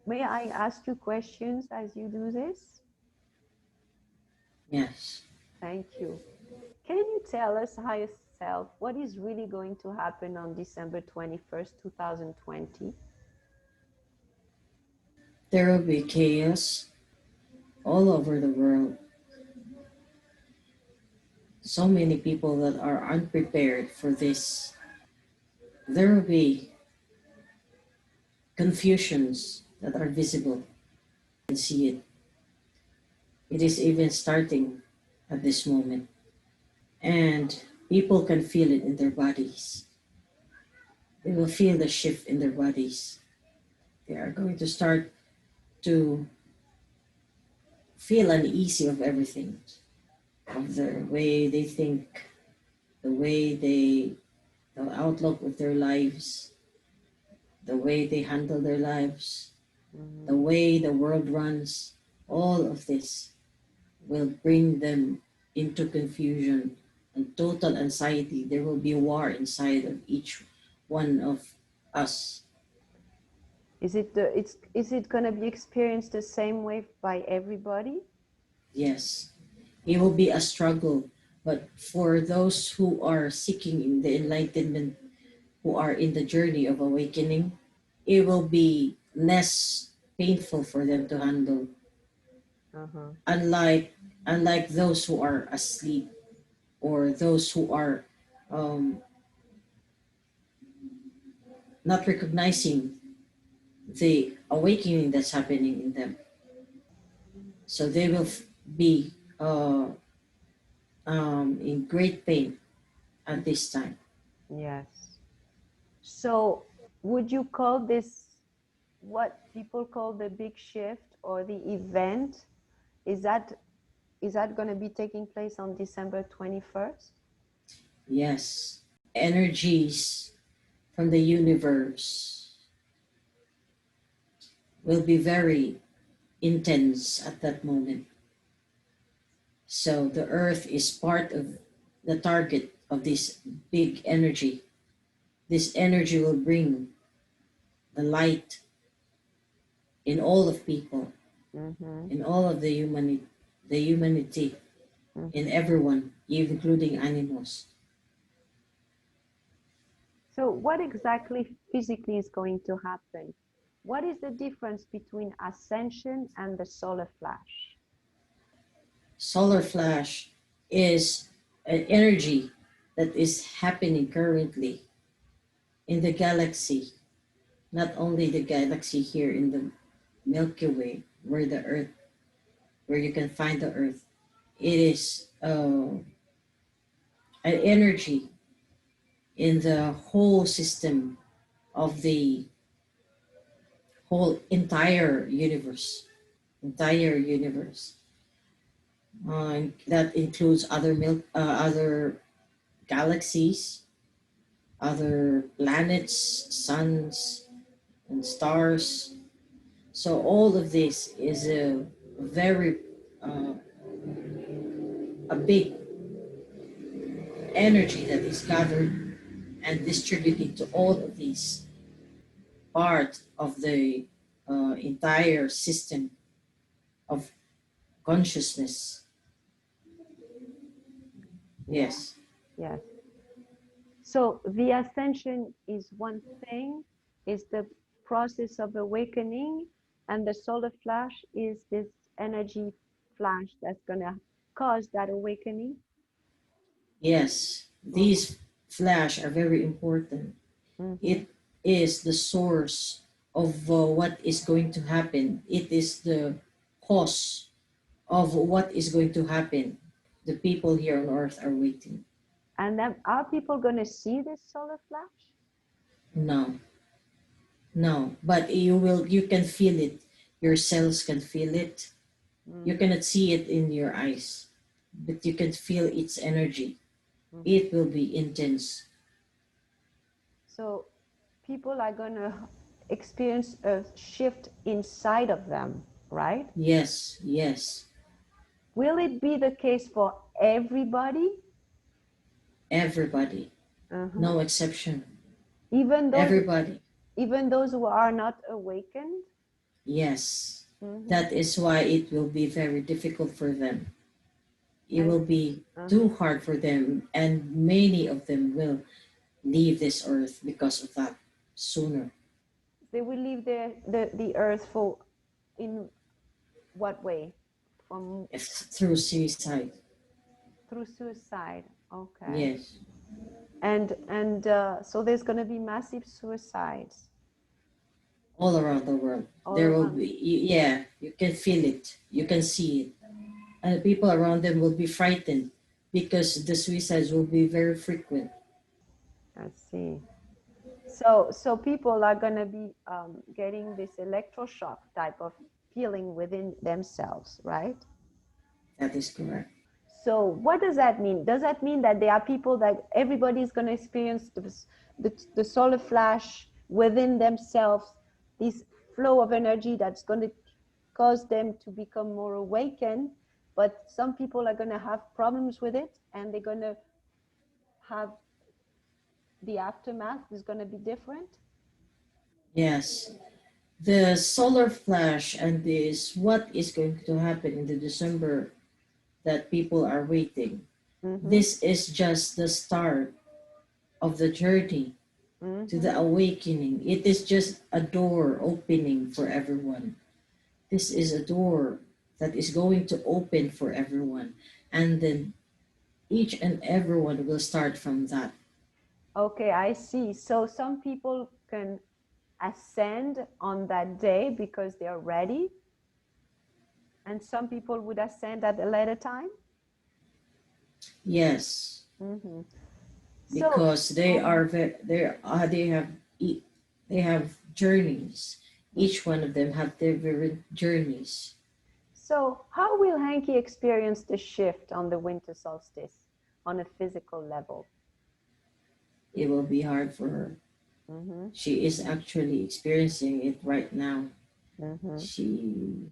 May I ask you questions as you do this? Yes. Thank you. Can you tell us higher self what is really going to happen on December 21st, 2020? There will be chaos all over the world. So many people that are unprepared for this. There will be confusions that are visible. You can see it. It is even starting at this moment. And people can feel it in their bodies. They will feel the shift in their bodies. They are going to start to feel uneasy of everything, of the way they think, the way the outlook of their lives, the way they handle their lives, the Mhm. way the world runs. All of this will bring them into confusion and total anxiety. There will be a war inside of each one of us. Is it going to be experienced the same way by everybody? Yes, it will be a struggle, but for those who are seeking the enlightenment, who are in the journey of awakening, it will be less painful for them to handle. Uh-huh. Unlike those who are asleep or those who are um, not recognizing the awakening that's happening in them. So they will be in great pain at this time. Yes. So, would you call this what people call the big shift or the event? Is that going to be taking place on December 21st? Yes, energies from the universe will be very intense at that moment. So the earth is part of the target of this big energy. This energy will bring the light in all of people, Mm-hmm. in all of the humanity, in Mm-hmm. everyone, including animals. So, what exactly physically is going to happen? What is the difference between ascension and the solar flash? Solar flash is an energy that is happening currently in the galaxy, not only the galaxy here in the Milky Way, where the Earth, where you can find the Earth. It is an energy in the whole system of the whole entire universe. That includes other galaxies, other planets, suns, and stars. So all of this is a very uh, a big energy that is gathered and distributed to all of these part of the entire system of consciousness. Yeah, Yes, yes. So the ascension is one thing, is the process of awakening, and the solar flash is this energy flash that's gonna cause that awakening. yes. Mm-hmm. These flash are very important. Mm-hmm. It is the source of what is going to happen. It is the cause of what is going to happen. The people here on earth are waiting. And then are people gonna see this solar flash? No, no, but you can feel it. Your cells can feel it. You Mm-hmm. cannot see it in your eyes, but you can feel its energy. Mm-hmm. It will be intense. So people are gonna experience a shift inside of them, right? Yes, yes. Will it be the case for everybody? Everybody. Uh-huh. No exception. Even those Everybody. even those who are not awakened? Yes. Mm-hmm. That is why it will be very difficult for them. It I will see. be too Uh-huh. hard for them, and many of them will leave this earth because of that sooner. They will leave the earth for in what way? From It's through suicide. through suicide. Okay. Yes. And so there's going to be massive suicides All around the world. all There will around. be, yeah, you can feel it, you can see it. And people around them will be frightened because the suicides will be very frequent. I see. So people are going to be getting this electroshock type of feeling within themselves, right? That is correct. So what does that mean? Does that mean that there are people that everybody's going to experience the solar flash within themselves, this flow of energy that's going to cause them to become more awakened, but some people are going to have problems with it and they're going to have the aftermath is going to be different? Yes. The solar flash and this, what is going to happen in the December that people are waiting. Mm-hmm. This is just the start of the journey to the Mm-hmm. awakening. It is just a door opening for everyone. This is a door that is going to open for everyone. And then each and everyone will start from that. Okay, I see. So some people can ascend on that day because they're ready, and some people would ascend at a later time. Yes, Mm-hmm. So, because they are they have they have journeys. Each one of them have their different journeys. so how will Hanky experience the shift on the winter solstice on a physical level? It will be hard for her. Mm-hmm. She is actually experiencing it right now. Mm-hmm. She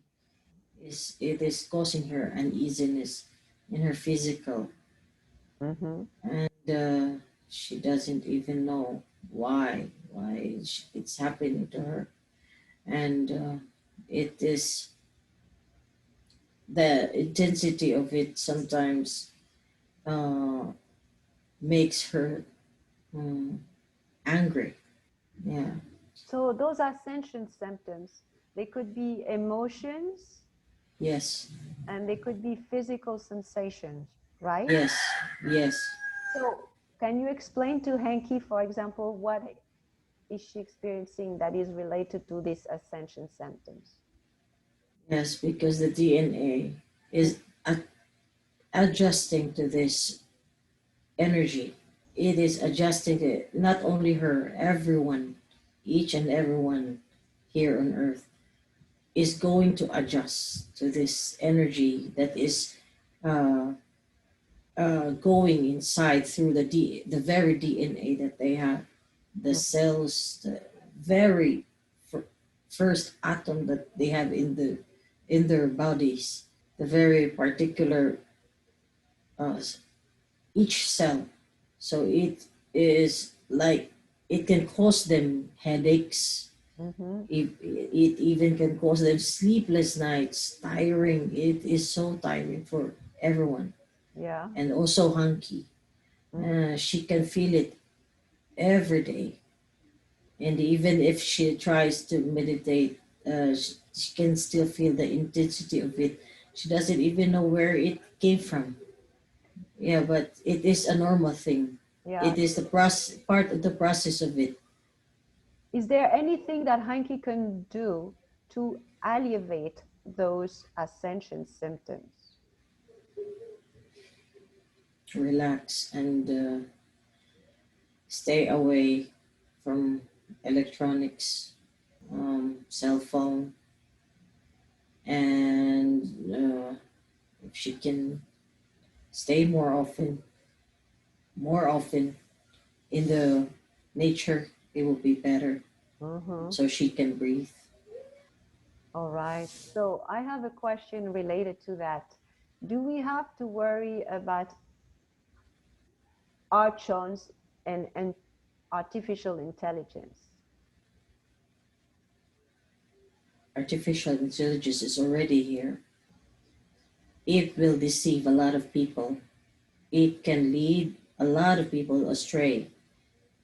it is causing her uneasiness in her physical, Mm-hmm. and she doesn't even know why it's happening to her, and it is the intensity of it sometimes uh, makes her um, angry. Yeah. So those ascension symptoms, they could be emotions Yes. and they could be physical sensations, right? Yes. Yes. So can you explain to Hanky, for example, what is she experiencing that is related to these ascension symptoms? Yes. Because the DNA is adjusting to this energy. It is adjusting to not only her, everyone, each and everyone here on earth is going to adjust to this energy that is uh, going inside through the very DNA that they have, the cells, the very first atom that they have in their bodies, the very particular uh, each cell. So it is like it can cause them headaches. Mm-hmm. It even can cause them sleepless nights, tiring. It is so tiring for everyone, Yeah. and also hunky. Mm-hmm. She can feel it every day, and even if she tries to meditate, she can still feel the intensity of it. She doesn't even know where it came from. Yeah, but it is a normal thing. Yeah. It is the process, part of the process of it. Is there anything that Hanky can do to alleviate those ascension symptoms? To relax and stay away from electronics, cell phone, and if she can stay more often in the nature, it will be better. Mm-hmm. So she can breathe. All right. So I have a question related to that. Do we have to worry about archons and artificial intelligence? artificial intelligence is already here, it will deceive a lot of people. It can lead a lot of people astray.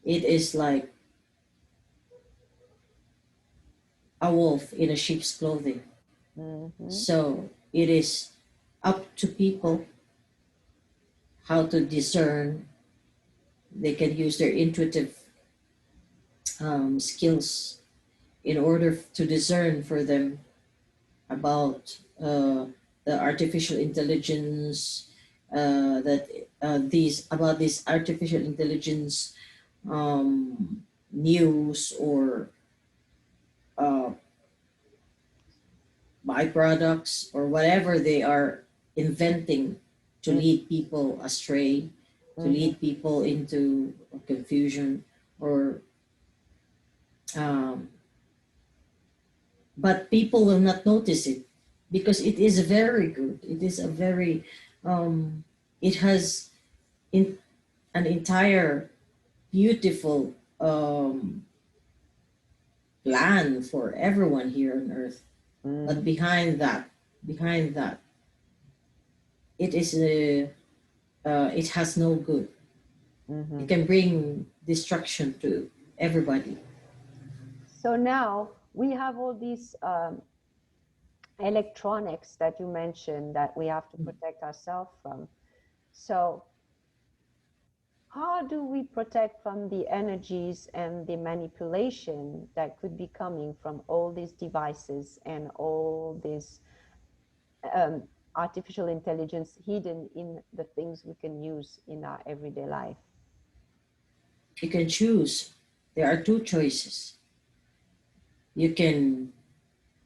It is like a wolf in a sheep's clothing. Mm-hmm. So it is up to people how to discern. They can use their intuitive skills in order to discern for them about the artificial intelligence, that these about this artificial intelligence news or uh, byproducts or whatever they are inventing to lead people astray, to Mm-hmm. lead people into confusion, or um, but people will not notice it because it is very good. It is a very it has in an entire beautiful plan for everyone here on earth. But Mm-hmm. behind that, it is it has no good. Mm-hmm. It can bring destruction to everybody. So now we have all these electronics that you mentioned that we have to protect ourselves from. So how do we protect from the energies and the manipulation that could be coming from all these devices and all this um, artificial intelligence hidden in the things we can use in our everyday life? You can choose. There are two choices. You can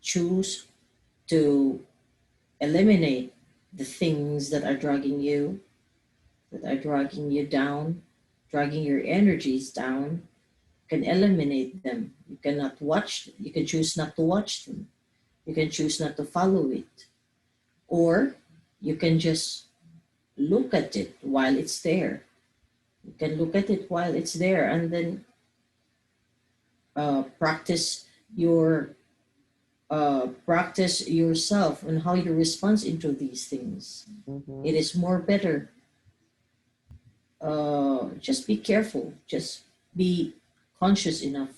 choose to eliminate the things that are dragging you down, dragging your energies down. You can eliminate them. You cannot watch them. You can choose not to watch them. You can choose not to follow it. Or you can just look at it while it's there. You can look at it while it's there and then practice your practice yourself on how you respond into these things. It Mm-hmm. is more better. Just be careful. Just be conscious enough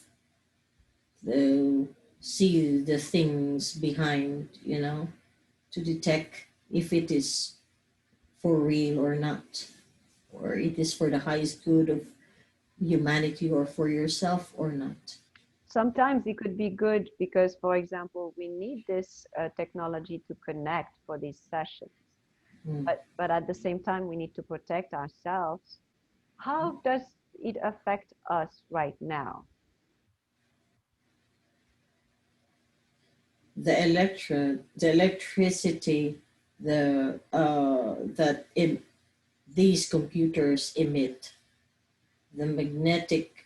to see the things behind, to detect if it is for real or not, or it is for the highest good of humanity or for yourself or not. Sometimes it could be good because, for example, we need this technology to connect for these sessions. Mm. But at the same time, we need to protect ourselves. How does it affect us right now? The electricity, that these computers emit, the magnetic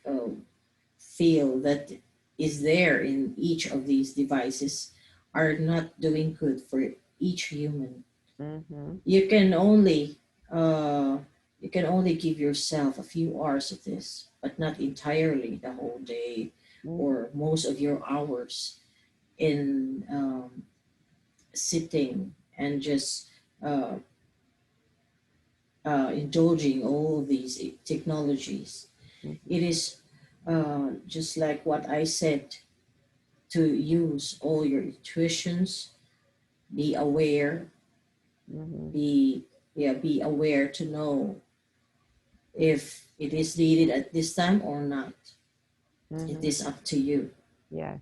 field that is there in each of these devices are not doing good for each human. Mm-hmm. You can only uh, you can only give yourself a few hours of this, but not entirely the whole day Mm-hmm. or most of your hours in sitting and just uh, indulging all these technologies. It is just like what I said, to use all your intuitions, be aware, Mm-hmm. be be aware to know if it is needed at this time or not. It Mm-hmm. is up to you. Yes.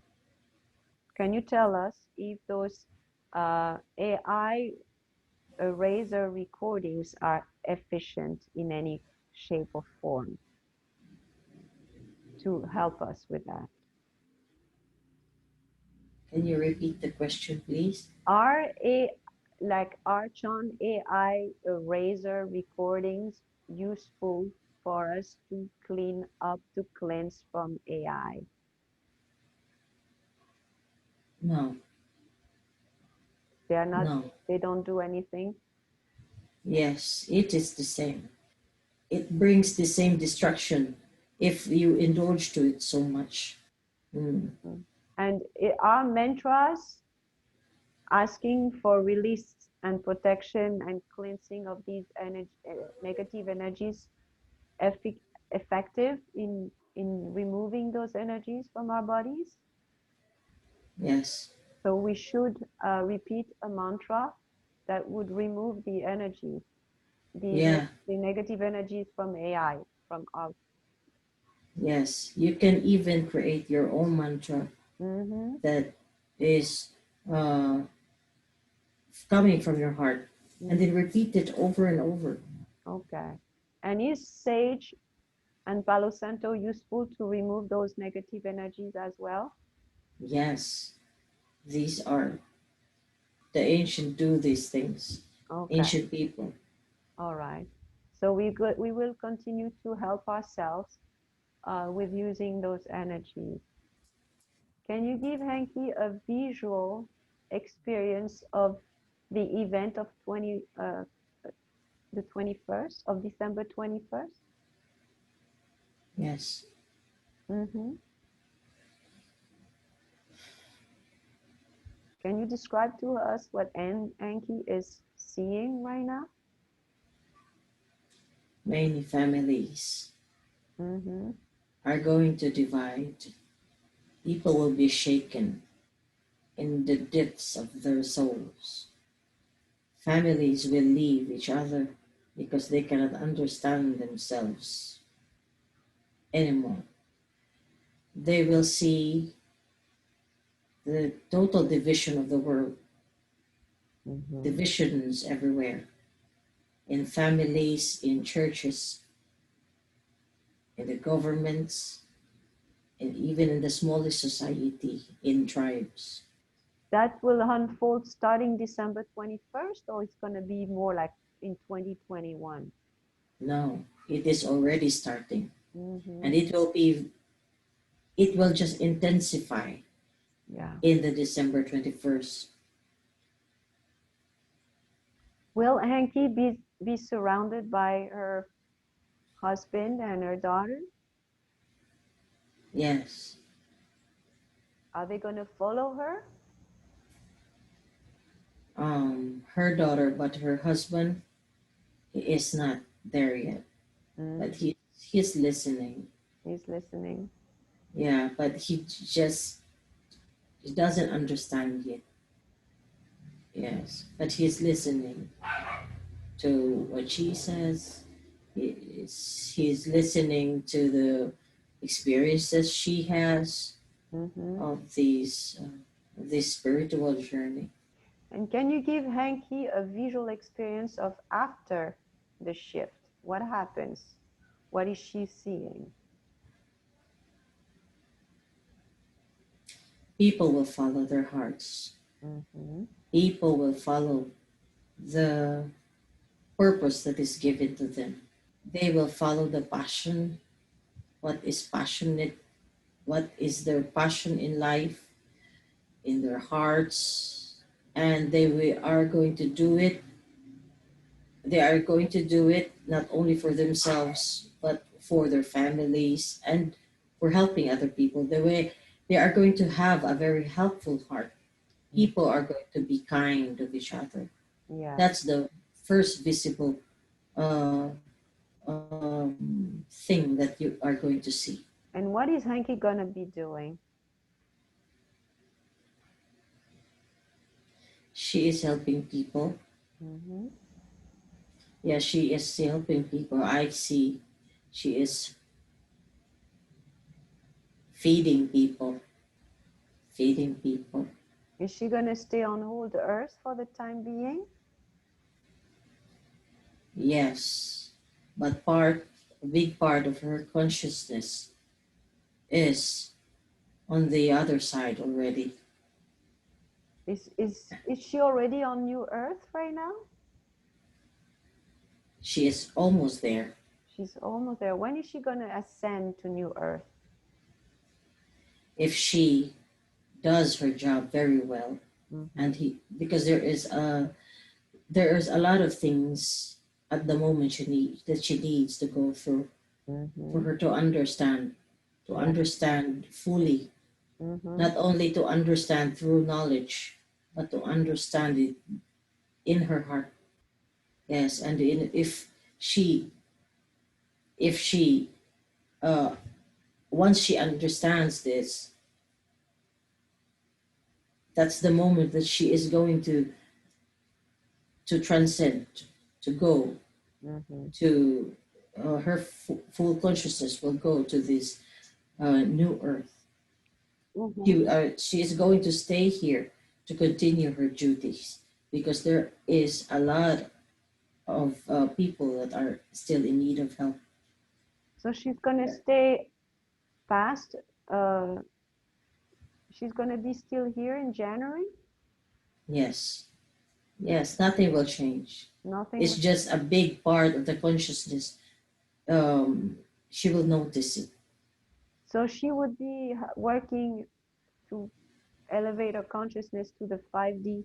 Can you tell us if those AI eraser recordings are efficient in any shape or form to help us with that? Can you repeat the question, please? Are a like Archon AI eraser recordings useful for us to clean up, to cleanse from AI? No, They are not, no. they don't do anything. Yes, it is the same. It brings the same destruction if you indulge to it so much. Mm. Mm. And our mantras asking for release and protection and cleansing of these negative energies effective in removing those energies from our bodies. Yes. So we should repeat a mantra that would remove the energy, Yeah. the negative energies from AI, from us. Yes. You can even create your own mantra Mm-hmm. that is uh, coming from your heart, and then Mm-hmm. repeat it over and over. Okay. And is sage and Palo Santo useful to remove those negative energies as well? Yes. These are the ancient do these things. Okay. Ancient people. All right. So we will continue to help ourselves with using those energies. Can you give Hanky a visual experience of the event of the 21st of December 21st? Yes. Mm-hmm. Can you describe to us what Anki is seeing right now? Many families Mm-hmm. are going to divide. People will be shaken in the depths of their souls. Families will leave each other because they cannot understand themselves anymore. They will see the total division of the world, Mm-hmm. divisions everywhere, in families, in churches, in the governments, and even in the smallest society, in tribes. That will unfold starting December 21st, or it's going to be more like in 2021? No, it is already starting, Mm-hmm. and it will just intensify Yeah. in the December 21st. Will Hanky be surrounded by her husband and her daughter? Yes. Are they going to follow her? Her daughter, but her husband, he is not there yet, but Mm-hmm. he's listening. He's listening. Yeah, but he doesn't understand yet. Yes, but he's listening to what she says. He's listening to the experiences she has Mm-hmm. of this spiritual journey. And can you give Hanky a visual experience of after the shift? What happens? What is she seeing? People will follow their hearts. Mm-hmm. People will follow the purpose that is given to them. They will follow the passion, what is passionate, what is their passion in life, in their hearts, and are going to do it. They are going to do it not only for themselves, but for their families and for helping other people. The way they are going to have a very helpful heart. People are going to be kind of each other. Yes. That's the first visible uh, thing that you are going to see. And what is Hanky going to be doing? She is helping people. Mm-hmm. Yeah, she is helping people. I see she is feeding people, feeding people. Is she going to stay on old Earth for the time being? Yes, but a big part of her consciousness is on the other side already. Is she already on New Earth right now? She is almost there. She's almost there. When is she going to ascend to New Earth? If she does her job very well, Mm-hmm. and because there is a lot of things at the moment she needs to go through for Mm-hmm. her to Yeah. understand fully Mm-hmm. not only to understand through knowledge, but to understand it in her heart. Yes, and she, if she, uh, once she understands this, that's the moment that she is going to transcend, to go Mm-hmm. to her full consciousness will go to this new earth. Mm-hmm. She is going to stay here to continue her duties because there is a lot of people that are still in need of help. So she's gonna stay past. Uh, she's gonna be still here in January. Yes, yes, nothing will change. Nothing. It's just a big part of the consciousness. She will notice it. So she would be working to elevate her consciousness to the 5D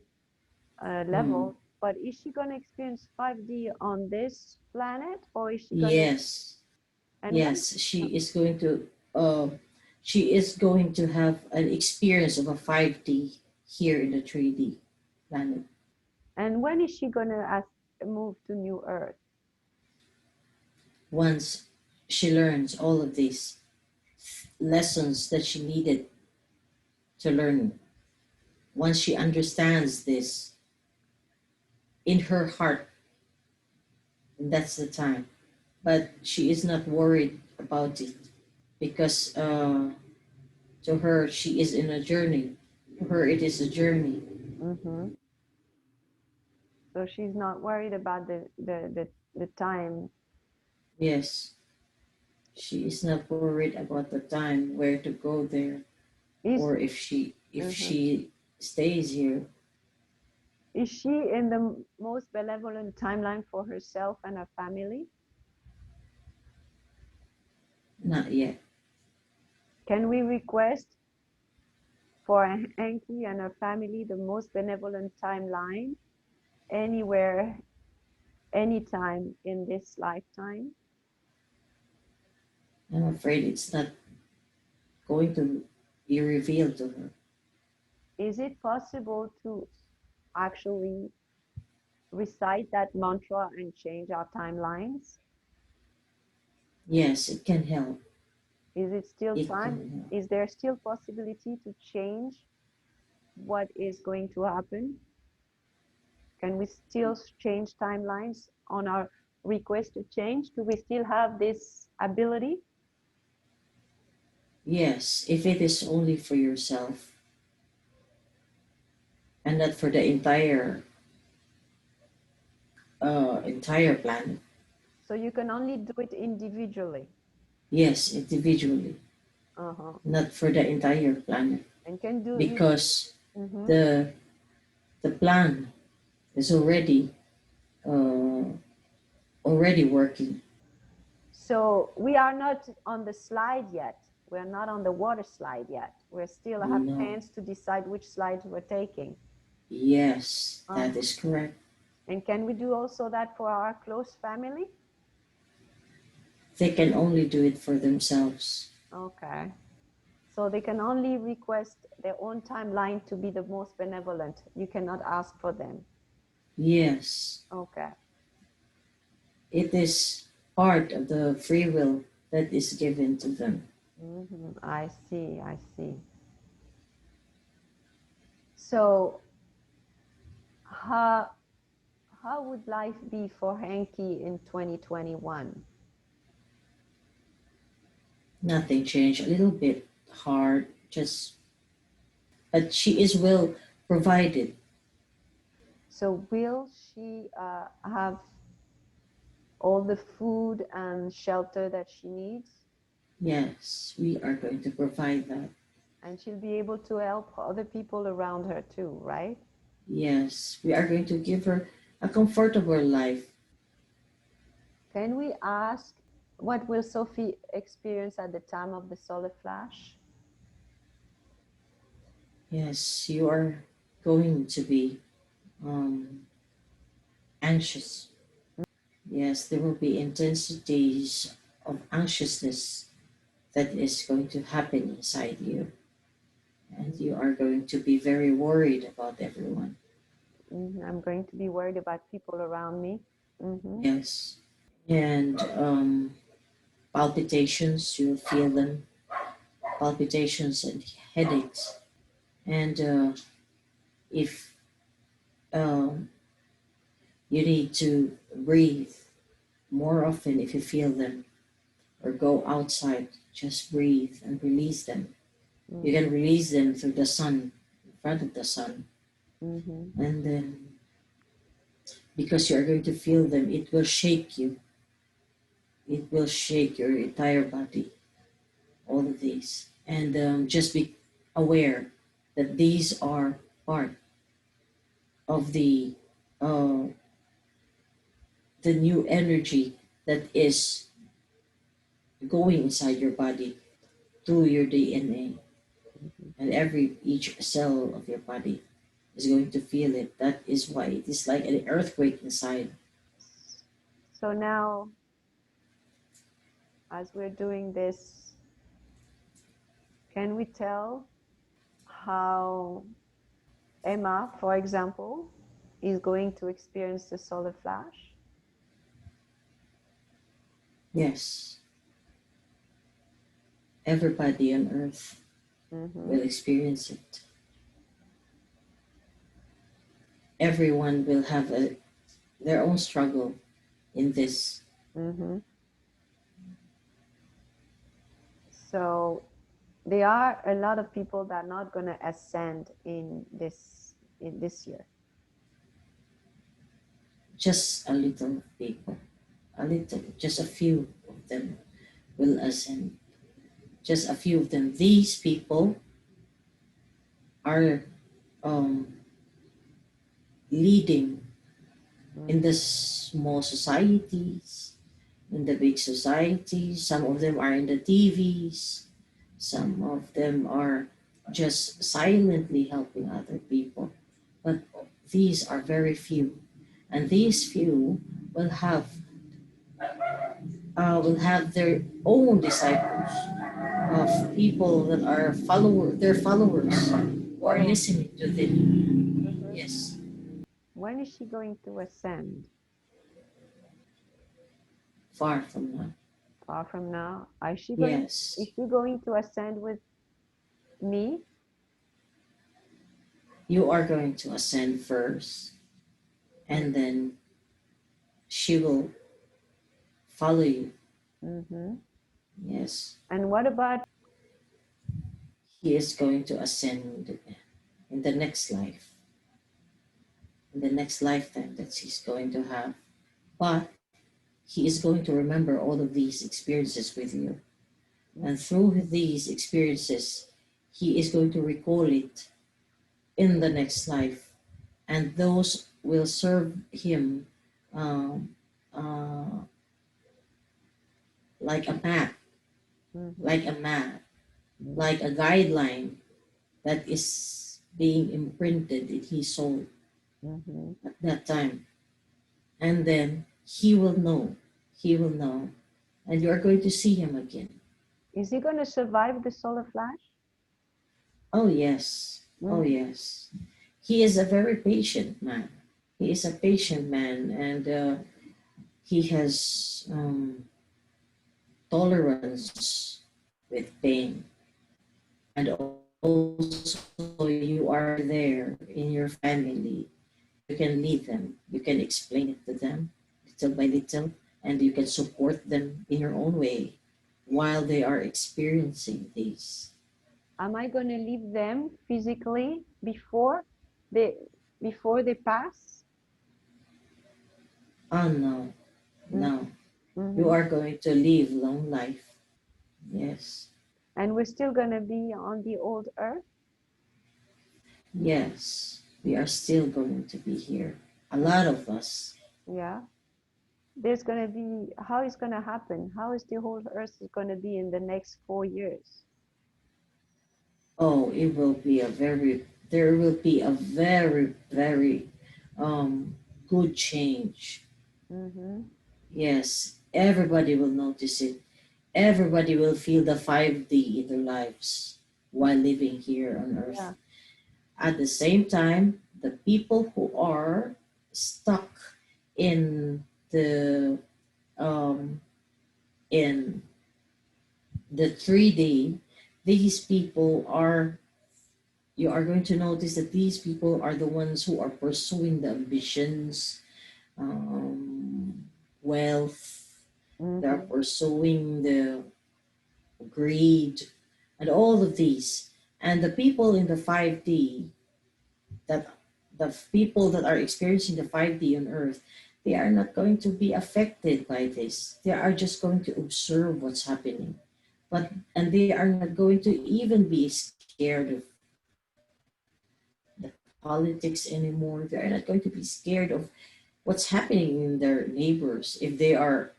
Mm. level. But is she gonna experience 5D on this planet, or is she gonna? Yes, And when? yes, uh, she is going to have an experience of a 5D here in the 3D planet. And when is she gonna move to New Earth? Once she learns all of these lessons that she needed to learn, once she understands this in her heart, that's the time. But she is not worried about it because to her, she is in a journey. To her, it is a journey. Mm-hmm. So she's not worried about the time. Yes, she is not worried about the time where to go there, Is or if mhm. she stays here. Is she in the most benevolent timeline for herself and her family? Not yet. Can we request for Enki and her family the most benevolent timeline anywhere, anytime in this lifetime? I'm afraid it's not going to be revealed to her. Is it possible to actually recite that mantra and change our timelines? Yes, it can help. Is it still It time? can help. Is there still possibility to change what is going to happen? Can we still change timelines on our request to change? Do we still have this ability? Yes, if it is only for yourself and not for the entire planet. So you can only do it individually. Yes, individually, Uh-huh. not for the entire planet, And can do you? because Mm-hmm. the the plan is uh, already working. So we are not on the slide yet. We're not on the water slide yet. We still have No, chance to decide which slides we're taking. yes, that Uh-huh. is correct. And can we do also that for our close family? They can only do it for themselves. Okay. So they can only request their own timeline to be the most benevolent. You cannot ask for them. Yes, Okay. it is part of the free will that is given to them. Mm-hmm. I see. I see. So how how would life be for Henki in 2021? Nothing changed. A little bit hard, just but she is well provided. So will she have all the food and shelter that she needs? Yes, we are going to provide that. And she'll be able to help other people around her too, right? Yes, we are going to give her a comfortable life. Can we ask what will Sophie experience at the time of the solar flash? Yes, you are going to be um, anxious. Yes, there will be intensities of anxiousness that is going to happen inside you. and you are going to be very worried about everyone. I'm going to be worried about people around me. Yes. And palpitations, you'll feel them, palpitations and headaches. And if um, you need to breathe more often if you feel them, or go outside, just breathe and release them. You can release them through the sun, in front of the sun. And then, because you are going to feel them, it will shake you. It will shake your entire body, all of these. And just be aware that these are part of uh, the new energy that is going inside your body through your DNA, and each cell of your body is going to feel it. That is why it is like an earthquake inside. So now, as we're doing this, can we tell how Emma, for example, is going to experience the solar flash? Yes, everybody on earth will experience it. Everyone will have their own struggle in this. So there are a lot of people that are not going to ascend in this year. Just a little people, a little, just a few of them will ascend. Just a few of them. These people are leading in the small societies, in the big societies. Some of them are in the TVs. Some of them are just silently helping other people. But these are very few. And these few will have their own disciples of people that are their followers who are listening to them. Yes. When is she going to ascend? Far from now. Far from now. Yes. Is she going to ascend with me? You are going to ascend first, and then she will follow you. Yes. And what about? He is going to ascend in the next life, in the next lifetime that he's going to have. But he is going to remember all of these experiences with you. And through these experiences, he is going to recall it in the next life. And those will serve him um, uh, like a map, like a map, like a guideline that is being imprinted in his soul at that time. And then he will know, and you are going to see him again. Is he going to survive the solar flash? Oh, yes. Oh, yes. He is a very patient man. He is a patient man, and he has tolerance with pain. And also, you are there in your family. You can lead them, you can explain it to them little by little, and you can support them in your own way while they are experiencing these. Am I going to leave them physically before they pass? Oh, no, no. You are going to live long life. Yes. And we're still going to be on the old earth? Yes. We are still going to be here. A lot of us. Yeah. There's going to be, how is going to happen? How is the whole earth going to be in the next 4 years? Oh, there will be a very, very good change. Yes. Everybody will notice it. Everybody will feel the 5D in their lives. while living here on earth. Yeah. At the same time, the people who are stuck in the um, in the 3D, these people are, you are going to notice that these people are the ones who are pursuing the ambitions, um, wealth, they are Mm-hmm. pursuing the greed, and all of these. And the people in the 5D, that the people that are experiencing the 5D on earth, they are not going to be affected by this. They are just going to observe what's happening. And they are not going to even be scared of the politics anymore. They are not going to be scared of what's happening in their neighbors. If they are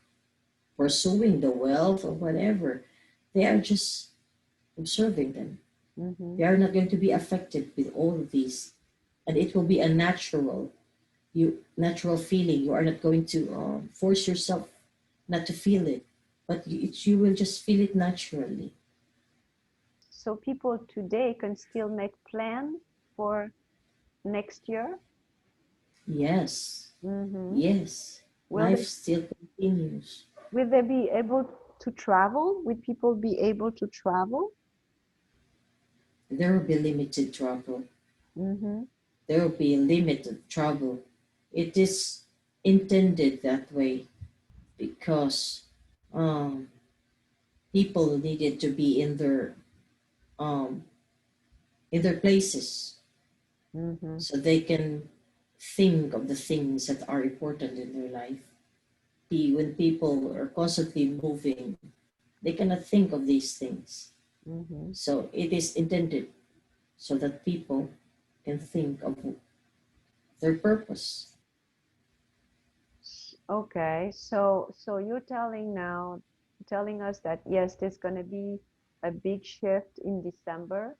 pursuing the wealth or whatever, they are just observing them. Mm-hmm. They are not going to be affected with all of these, and it will be a natural feeling. You are not going to force yourself not to feel it, but you will just feel it naturally. So people today can still make plan for next year. Yes, Mm-hmm. yes. Will Life they still continues. will they be able to travel? Will people be able to travel? There will be limited trouble. Mm-hmm. There will be limited trouble. It is intended that way because um, people needed to be um, in their places Mm-hmm. so they can think of the things that are important in their life. When people are constantly moving, they cannot think of these things. Mm-hmm. So it is intended so that people can think of their purpose. Okay, so you're telling us that yes, there's going to be a big shift in December,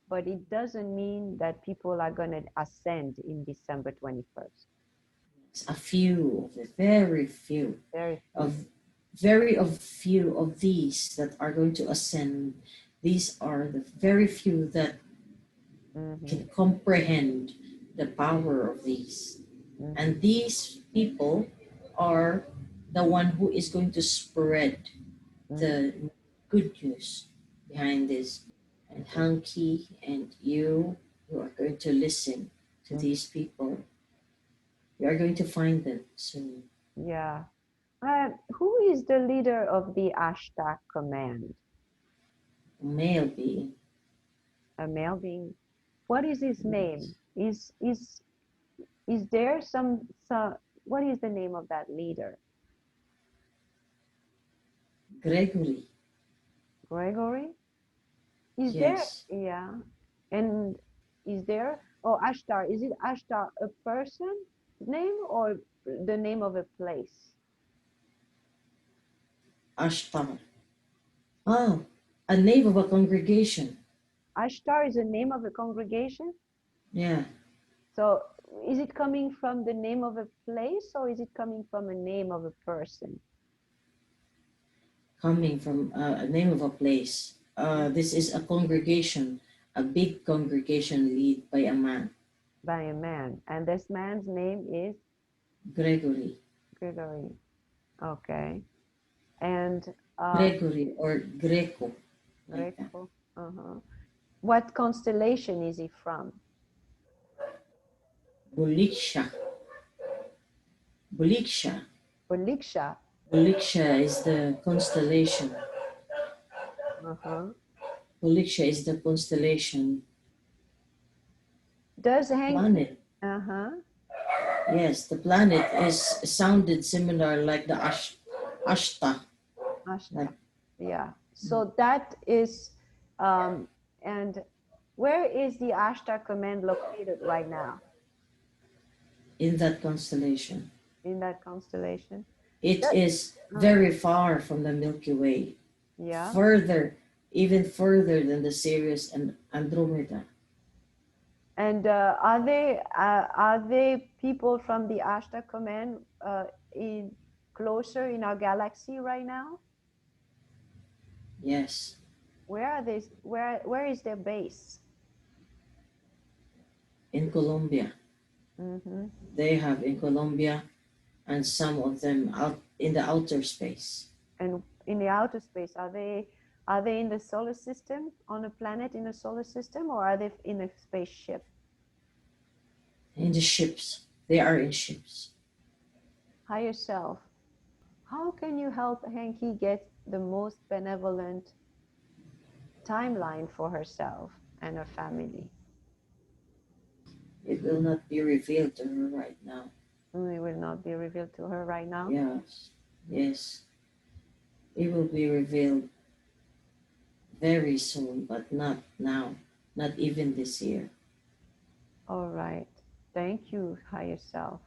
but it doesn't mean that people are going to ascend in December 21st. A few of the very few Very few. of few of these that are going to ascend. These are the very few that Mm-hmm. can comprehend the power of these. Mm-hmm. And these people are the one who is going to spread Mm-hmm. the good news behind this. And Hanky and you are going to listen to Mm-hmm. these people. You are going to find them soon. Yeah. Who is the leader of the Ashtak command? Male being. A male being. What is his name? Is there some what is the name of that leader? Gregory. Gregory? Is there, Yes. yeah. And is there, oh, Ashtar, is it Ashtar a person name or the name of a place? Ashtar. Ah, a name of a congregation. Ashtar is the name of a congregation. Yeah. So is it coming from the name of a place or is it coming from a name of a person? Coming from a name of a place. This is a congregation, a big congregation led by a man, By a man. And this man's name is Gregory. Gregory. Okay. And Gregory or Greco, like that. Greco. Uh-huh. What constellation is he from? Buliksha. Buliksha. Poliksha. Buliksha is the constellation. Uh-huh. Buliksha is the constellation Does Hank, planet. uh-huh, Yes, the planet is sounded similar like the Ashta. Ashta. Like Yeah. So that is, um, and where is the Ashta command located right now in that constellation. in that constellation? It That, is uh-huh. very far from the Milky Way, Yeah. further, even further than the Sirius and Andromeda. And are they people from the Ashta command in closer in our galaxy right now? Yes, Where are they? Where is their base? In Colombia. Mm-hmm. They have in Colombia, and some of them out in the outer space. And in the outer space, are they in the solar system, on a planet in the solar system, or are they in a spaceship? In the ships. They are in ships. Higher self, how can you help Henki get the most benevolent timeline for herself and her family? It will not be revealed to her right now. It will not be revealed to her right now. Yes. Yes. It will be revealed very soon, but not now. Not even this year. All right. Thank you, higher self.